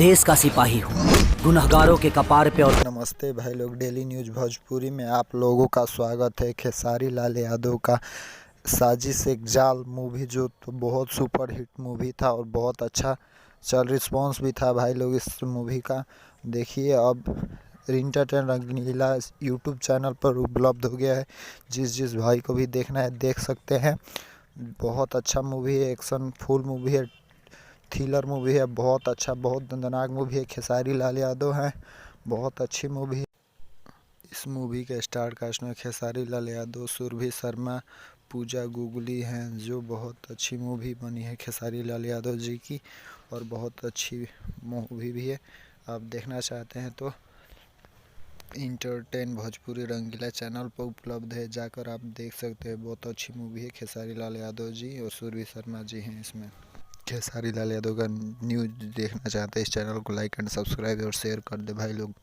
देश का सिपाही हूँ, गुनहगारों के कपार पे। और नमस्ते भाई लोग, डेली न्यूज़ भोजपुरी में आप लोगों का स्वागत है। खेसारी लाल यादव का साजिश एक जाल मूवी जो तो बहुत सुपर हिट मूवी था और बहुत अच्छा रिस्पॉन्स भी था भाई लोग इस मूवी का। देखिए अब इंटरटेन रंगीला यूट्यूब चैनल पर उपलब्ध हो गया है। जिस भाई को भी देखना है देख सकते हैं। बहुत अच्छा मूवी है, एक्शन फुल मूवी है, थ्रिलर मूवी है, बहुत अच्छा बहुत दर्दनाक मूवी है। खेसारी लाल यादव है, बहुत अच्छी मूवी है। इस मूवी के स्टार कास्ट में खेसारी लाल यादव, सुरभि शर्मा, पूजा गुगली हैं, जो बहुत अच्छी मूवी बनी है खेसारी लाल यादव जी की और बहुत अच्छी मूवी भी है। आप देखना चाहते हैं तो इंटरटेन भोजपुरी रंगीला चैनल पर उपलब्ध है, जाकर आप देख सकते हैं। बहुत अच्छी मूवी है। खेसारी लाल यादव जी और सुरभि शर्मा जी हैं इसमें। खेसारी लाल यादव का न्यूज़ देखना चाहते हैं इस चैनल को लाइक एंड सब्सक्राइब और शेयर कर दे भाई लोग।